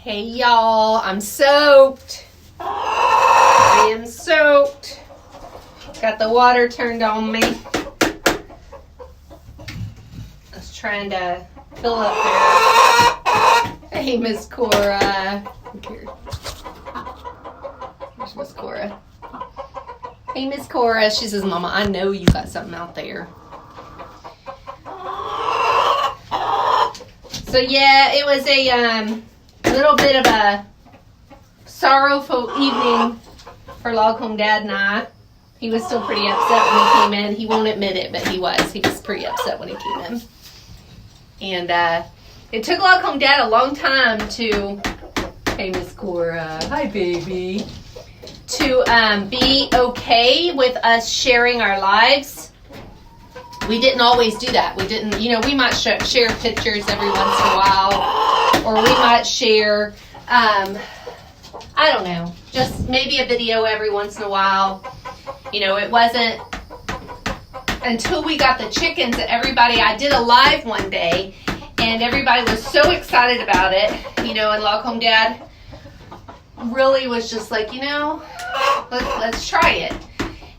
Hey y'all, I'm soaked. I am soaked. Got the water turned on me. I was trying to fill up there. Hey, Miss Cora. Here. Here's Miss Cora. Hey, Miss Cora. She says, Mama, I know you got something out there. So yeah, it was a little bit of a sorrowful evening for Log Home Dad and I. He was still pretty upset when he came in. He won't admit it, but he was. He was pretty upset when he came in. And it took Log Home Dad a long time to, hey Miss Cora, hi baby, to be okay with us sharing our lives. We didn't always do that. We didn't, we might share pictures every once in a while, or we might share, I don't know, just maybe a video every once in a while. It wasn't until we got the chickens that I did a live one day, and everybody was so excited about it, and Log Home Dad really was just like, let's try it.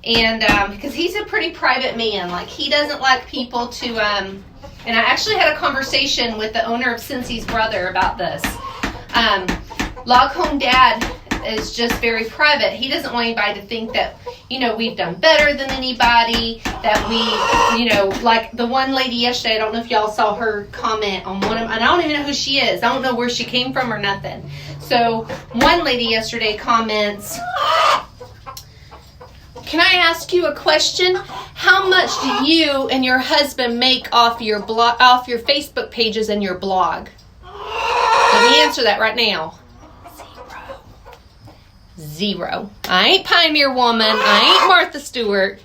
And because he's a pretty private man, like he doesn't like people to, and I actually had a conversation with the owner of Cincy's brother about this. Log Home Dad is just very private. He doesn't want anybody to think that, we've done better than anybody, that we, like the one lady yesterday, I don't know if y'all saw her comment on one of, and I don't even know who she is. I don't know where she came from or nothing. So one lady yesterday comments, can I ask you a question? How much do you and your husband make off your Facebook pages and your blog? Let me answer that right now. Zero. I ain't Pioneer Woman. I ain't Martha Stewart.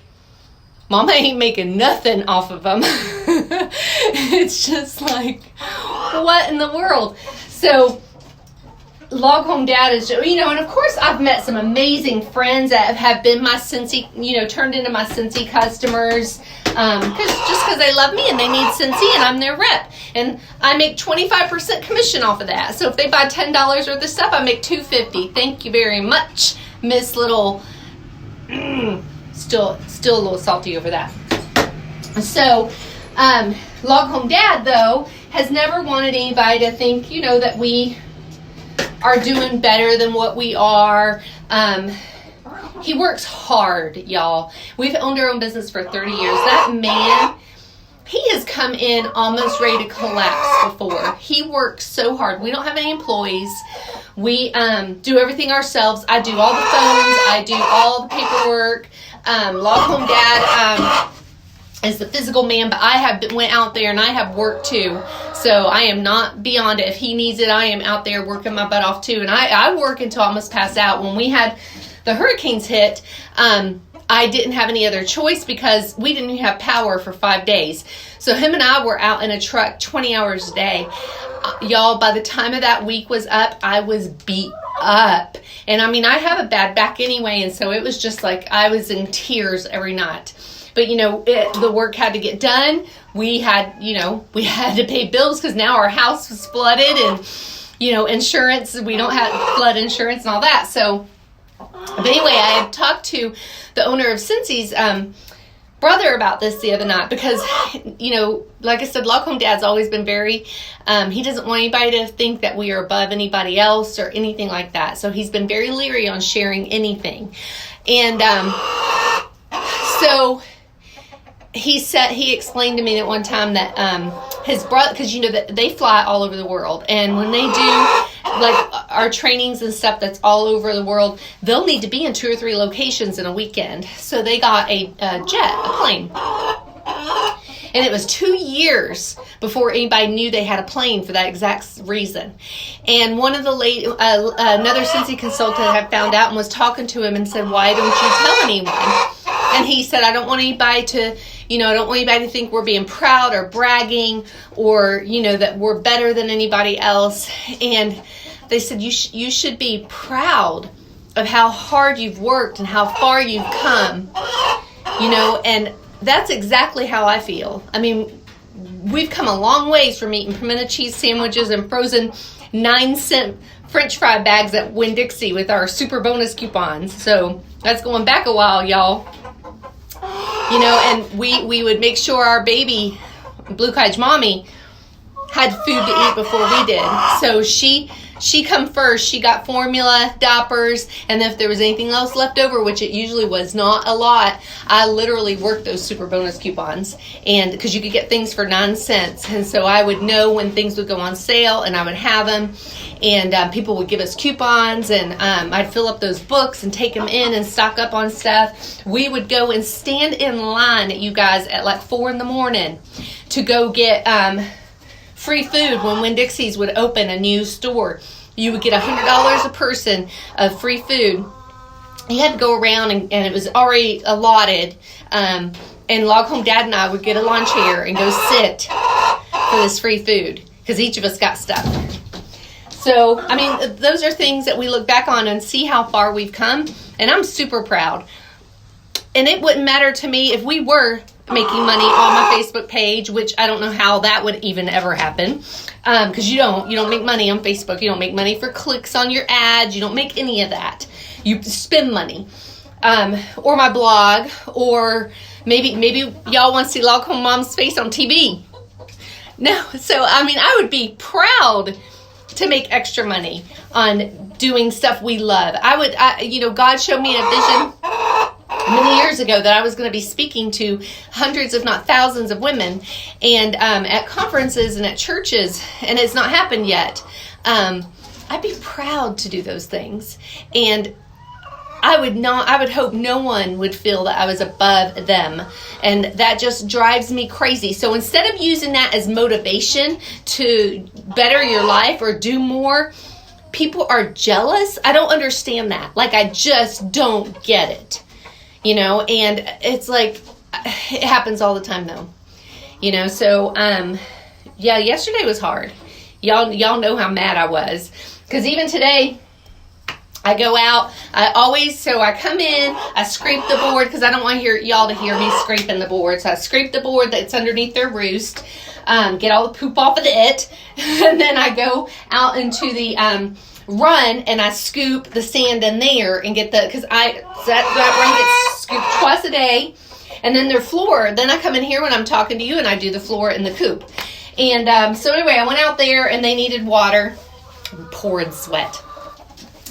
Mama ain't making nothing off of them. It's just like, what in the world? So, Log Home Dad is, and of course I've met some amazing friends that have been my Cincy, turned into my Cincy customers, because they love me and they need Cincy and I'm their rep. And I make 25% commission off of that. So if they buy $10 worth of stuff, I make $2.50. Thank you very much, Miss Little. Still a little salty over that. So, Log Home Dad, though, has never wanted anybody to think, that we are doing better than what we are. He works hard, y'all. We've owned our own business for 30 years. That man, he has come in almost ready to collapse before. He works so hard. We don't have any employees. We do everything ourselves. I do all the phones. I do all the paperwork. Log Home Dad is the physical man, but I went out there and I have worked too. So I am not beyond it. If he needs it, I am out there working my butt off too. And I work until I almost pass out. When we had the hurricanes hit, I didn't have any other choice because we didn't have power for 5 days. So him and I were out in a truck 20 hours a day. Y'all, by the time of that week was up, I was beat up. And I have a bad back anyway. And so it was just like I was in tears every night. But, the work had to get done. We had to pay bills because now our house was flooded and, insurance. We don't have flood insurance and all that. So, but anyway, I had talked to the owner of Cincy's brother about this the other night because, like I said, Log Home Dad's always been very, he doesn't want anybody to think that we are above anybody else or anything like that. So he's been very leery on sharing anything. And so he explained to me at one time that his brother, because that they fly all over the world, and when they do like our trainings and stuff that's all over the world, they'll need to be in 2 or 3 locations in a weekend. So they got a plane. And it was 2 years before anybody knew they had a plane for that exact reason. And one of the another Cincy consultant had found out and was talking to him and said, why don't you tell anyone? And he said, I don't want anybody to, think we're being proud or bragging or, that we're better than anybody else. And they said, you should be proud of how hard you've worked and how far you've come, and that's exactly how I feel. We've come a long ways from eating pimento cheese sandwiches and frozen 9-cent French fry bags at Winn-Dixie with our super bonus coupons. So that's going back a while, y'all. You know, and we would make sure our baby, Blue Cottage Mommy, had food to eat before we did. So she come first. She got formula, diapers, and if there was anything else left over, which it usually was not a lot, I literally worked those super bonus coupons, and because you could get things for 9 cents, and so I would know when things would go on sale, and I would have them, and people would give us coupons, and I'd fill up those books and take them in and stock up on stuff. We would go and stand in line, you guys, at like 4 a.m. to go get free food when Winn-Dixie's would open a new store. You would get $100 a person of free food. You had to go around and it was already allotted. And Log Home Dad and I would get a lawn chair and go sit for this free food because each of us got stuff. So, I mean, those are things that we look back on and see how far we've come. And I'm super proud. And it wouldn't matter to me if we were making money on my Facebook page, which I don't know how that would even ever happen. Because you don't make money on Facebook. You don't make money for clicks on your ads. You don't make any of that. You spend money. Or my blog, or maybe y'all want to see Log Home Mom's face on TV. No, so I mean, I would be proud to make extra money on doing stuff we love. God showed me a vision many years ago that I was going to be speaking to hundreds, if not thousands, of women, and at conferences and at churches, and it's not happened yet. I'd be proud to do those things, and I would hope no one would feel that I was above them, and that just drives me crazy. So instead of using that as motivation to better your life or do more, people are jealous. I don't understand that. Like, I just don't get it. You know, and it's like, it happens all the time though. You know, so, yesterday was hard. Y'all know how mad I was. Because even today, I go out, I come in, I scrape the board, because I don't want y'all to hear me scraping the board. So I scrape the board that's underneath their roost, get all the poop off of it, and then I go out into the, run and I scoop the sand in there and get that run gets scooped twice a day, and then their floor. Then I come in here when I'm talking to you and I do the floor in the coop. And so anyway, I went out there and they needed water. I'm pouring sweat.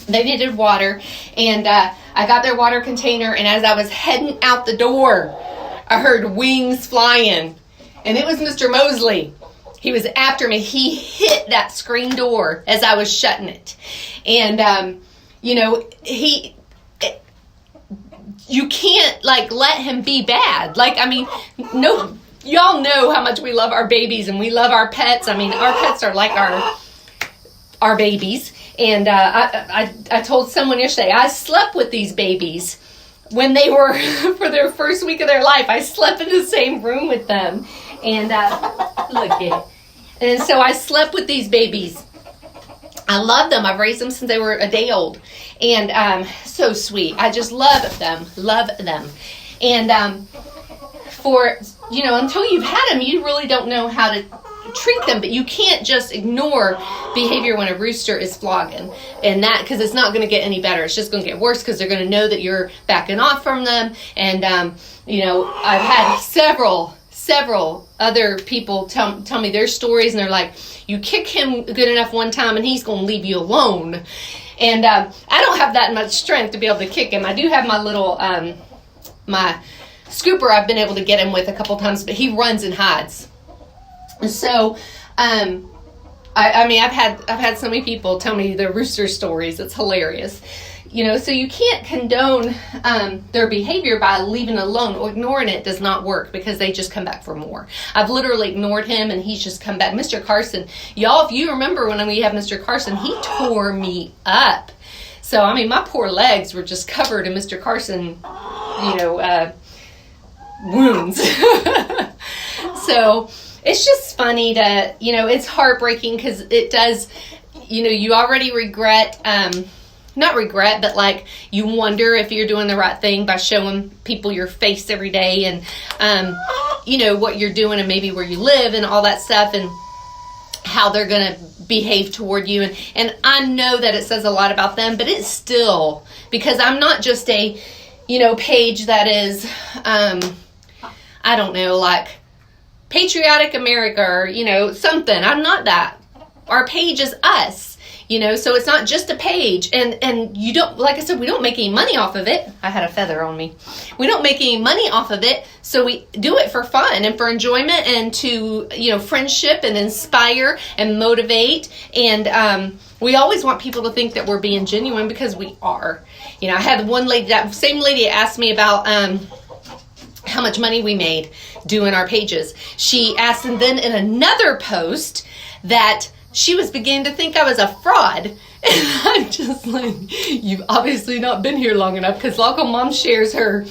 They needed water, and I got their water container, and as I was heading out the door, I heard wings flying, and it was Mr. Mosley. He was after me. He hit that screen door as I was shutting it. And, you can't, let him be bad. No, y'all know how much we love our babies and we love our pets. I mean, our pets are like our babies. And I told someone yesterday, I slept with these babies when they were, for their first week of their life. I slept in the same room with them. And look at it. And so I slept with these babies. I love them. I've raised them since they were a day old. And so sweet. I just love them. And until you've had them, you really don't know how to treat them. But you can't just ignore behavior when a rooster is flogging. And that, because it's not going to get any better. It's just going to get worse because they're going to know that you're backing off from them. And, I've had several other people tell me their stories, and they're like, you kick him good enough one time and he's going to leave you alone. And I don't have that much strength to be able to kick him. I do have my little, my scooper I've been able to get him with a couple times, but he runs and hides. And so, I've had so many people tell me their rooster stories. It's hilarious. So you can't condone their behavior by leaving it alone, or ignoring it does not work, because they just come back for more. I've literally ignored him and he's just come back. Mr. Carson, y'all, if you remember when we had Mr. Carson, he tore me up. So, my poor legs were just covered in Mr. Carson, wounds. So it's just funny to, it's heartbreaking because it does, you already regret, not regret, but you wonder if you're doing the right thing by showing people your face every day and, what you're doing and maybe where you live and all that stuff. And how they're going to behave toward you. And I know that it says a lot about them, but it's still, because I'm not just a, page that is, I don't know, like Patriotic America or, something. I'm not that. Our page is us. So it's not just a page, and you don't, like I said, we don't make any money off of it. I had a feather on me. We don't make any money off of it, so we do it for fun and for enjoyment and to, friendship and inspire and motivate. And we always want people to think that we're being genuine, because we are. I had one lady, that same lady asked me about how much money we made doing our pages. She asked, and then in another post, that she was beginning to think I was a fraud. And I'm just like, you've obviously not been here long enough, because Local Mom shares her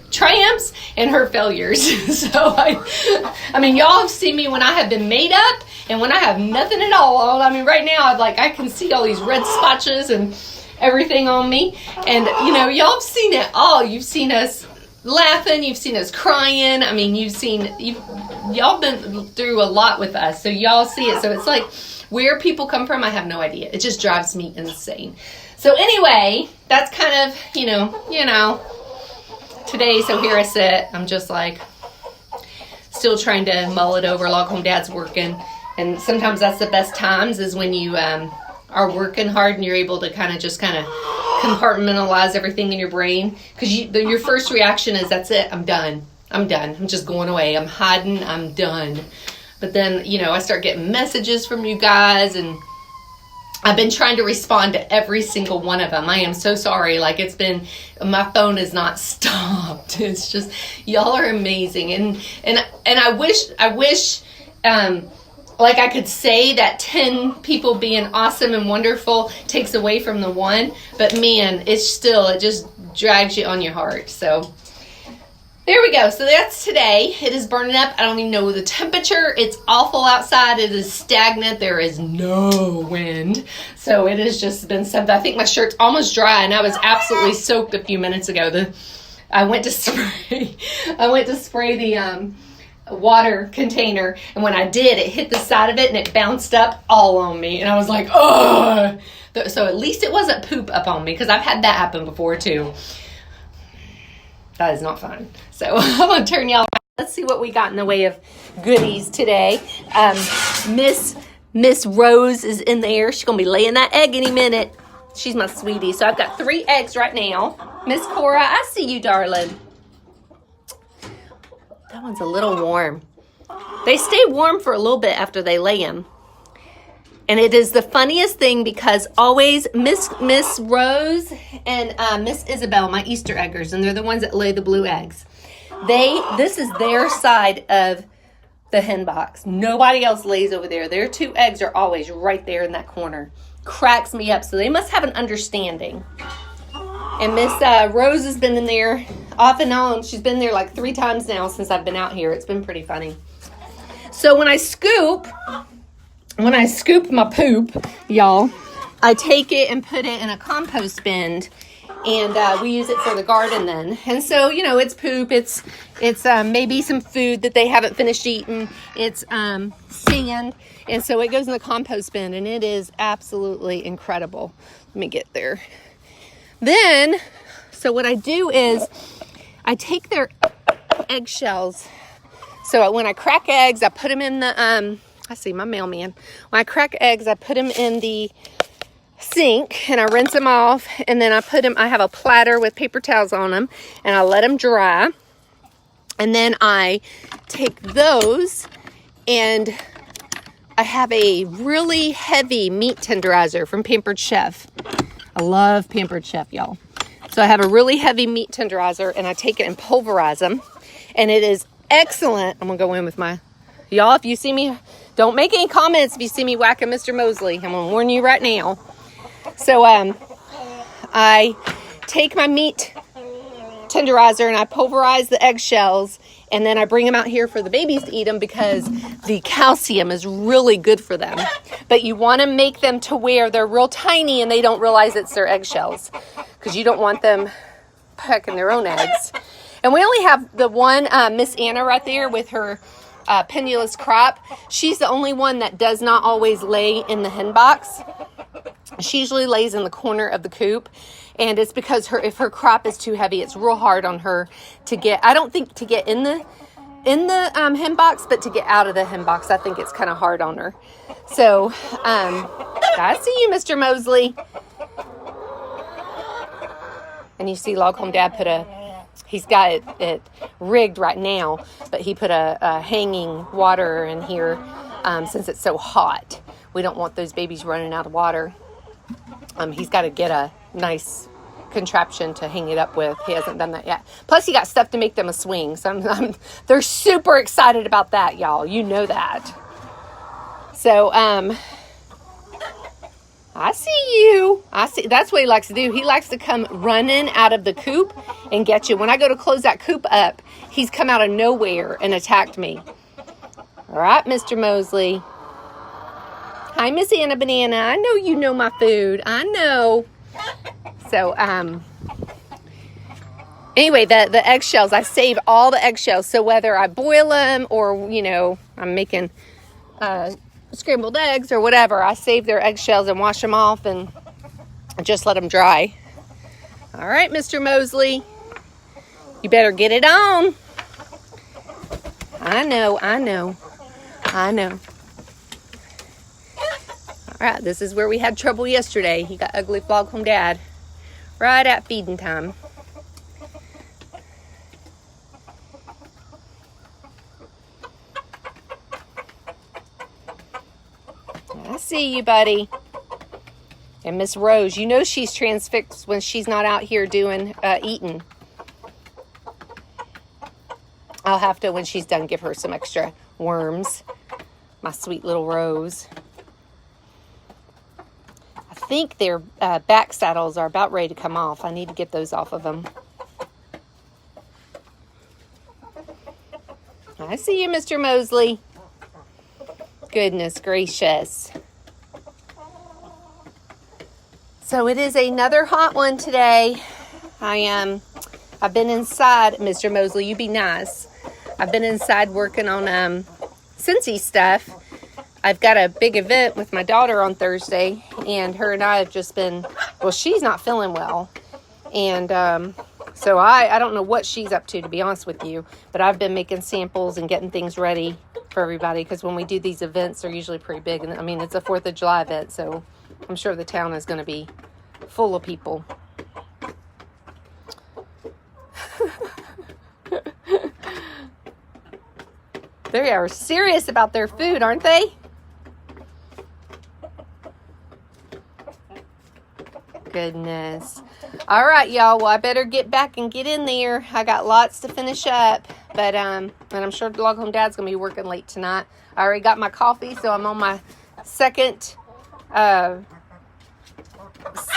triumphs and her failures. So I mean, y'all have seen me when I have been made up and when I have nothing at all on. I mean, right now, I can see all these red spotches and everything on me. And, y'all have seen it all. You've seen us laughing. You've seen us crying. I mean, y'all been through a lot with us. So y'all see it. So it's like, where people come from, I have no idea. It just drives me insane. So anyway, that's kind of, today. So here I sit. I'm just like still trying to mull it over. Log Home Dad's working. And sometimes that's the best times, is when you are working hard and you're able to kind of compartmentalize everything in your brain. Because your first reaction is, that's it. I'm done. I'm just going away. I'm hiding. I'm done. But then, I start getting messages from you guys, and I've been trying to respond to every single one of them. I am so sorry. My phone is not stopped. It's just, y'all are amazing. And I wish, I could say that 10 people being awesome and wonderful takes away from the one, but man, it just drags you on your heart. So there we go. So that's today. It is burning up. I don't even know the temperature. It's awful outside. It is stagnant. There is no wind. So it has just been something. I think my shirt's almost dry, and I was absolutely soaked a few minutes ago. I went to spray the water container, and when I did, it hit the side of it and it bounced up all on me, and I was like, oh. So at least it wasn't poop up on me, because I've had that happen before too. That is not fun. So I'm going to turn y'all around. Let's see what we got in the way of goodies today. Miss Rose is in there. She's going to be laying that egg any minute. She's my sweetie. So I've got 3 eggs right now. Miss Cora, I see you, darling. That one's a little warm. They stay warm for a little bit after they lay them. And it is the funniest thing, because always Miss Rose and Miss Isabel, my Easter eggers, and they're the ones that lay the blue eggs. This is their side of the hen box. Nobody else lays over there. Their 2 eggs are always right there in that corner. Cracks me up. So they must have an understanding. And Miss Rose has been in there off and on. She's been there like 3 times now since I've been out here. It's been pretty funny. So when I scoop my poop, y'all, I take it and put it in a compost bin, and we use it for the garden then. And so, it's poop, it's maybe some food that they haven't finished eating, it's sand, and so it goes in the compost bin, and it is absolutely incredible. Let me get there. Then, so what I do is I take their eggshells. So when I crack eggs, I put them in the I see my mailman. When I crack eggs, I put them in the sink and I rinse them off, and then I have a platter with paper towels on them, and I let them dry. And then I take those, and I have a really heavy meat tenderizer from Pampered Chef. I love Pampered Chef, y'all. So I have a really heavy meat tenderizer, and I take it and pulverize them, and it is excellent. I'm gonna go in with y'all, if you see me, don't make any comments if you see me whacking Mr. Mosley. I'm going to warn you right now. So I take my meat tenderizer and I pulverize the eggshells, and then I bring them out here for the babies to eat them, because the calcium is really good for them. But you want to make them to where they're real tiny and they don't realize it's their eggshells, because you don't want them pecking their own eggs. And we only have the one Miss Anna right there with her Pendulous Crop. She's the only one that does not always lay in the hen box. She usually lays in the corner of the coop, and it's because if her crop is too heavy, it's real hard on her to get, I don't think to get in the hen box, but to get out of the hen box, I think it's kind of hard on her. So, I see you, Mr. Mosley. And you see Log Home Dad he's got it rigged right now, but he put a hanging water in here since it's so hot. We don't want those babies running out of water. He's got to get a nice contraption to hang it up with. He hasn't done that yet. Plus, he got stuff to make them a swing. So they're super excited about that, y'all. You know that. So, I see you. That's what he likes to do. He likes to come running out of the coop and get you. When I go to close that coop up, he's come out of nowhere and attacked me. All right, Mr. Mosley. Hi, Miss Anna Banana. I know you know my food. I know. So, anyway, the eggshells, I save all the eggshells. So whether I boil them or, I'm making scrambled eggs or whatever, I save their eggshells and wash them off and just let them dry. All right, Mr. Mosley. You better get it on. I know. All right, this is where we had trouble yesterday. He got ugly Log Home Dad right at feeding time. I see you, buddy. And Miss Rose, she's transfixed when she's not out here doing eating. I'll have to, when she's done, give her some extra worms. My sweet little Rose. I think their back saddles are about ready to come off. I need to get those off of them. I see you, Mr. Mosley. Goodness gracious. So it is another hot one today. I've been inside, Mr. Mosley, you be nice. I've been inside working on Scentsy stuff. I've got a big event with my daughter on Thursday, and her and I have just been, she's not feeling well. And so I don't know what she's up to be honest with you, but I've been making samples and getting things ready for everybody, because when we do these events, they're usually pretty big. And I mean, it's a 4th of July event, so I'm sure the town is going to be full of people. They are serious about their food, aren't they? Goodness. All right, y'all. Well, I better get back and get in there. I got lots to finish up, but and I'm sure Log Home Dad's gonna be working late tonight. I already got my coffee, so I'm on my second.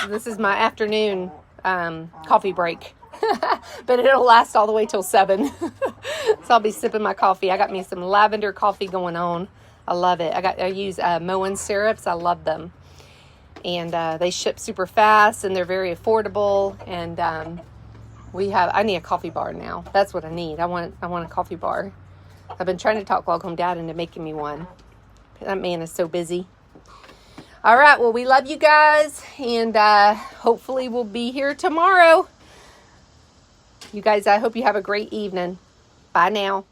This is my afternoon coffee break, but it'll last all the way till 7. So I'll be sipping my coffee. I got me some lavender coffee going on. I love it. I use Moen syrups. I love them. And they ship super fast, and they're very affordable. And I need a coffee bar now. That's what I need. I want a coffee bar. I've been trying to talk Log Home Dad into making me one. That man is so busy. All right, well, we love you guys, and hopefully we'll be here tomorrow. You guys, I hope you have a great evening. Bye now.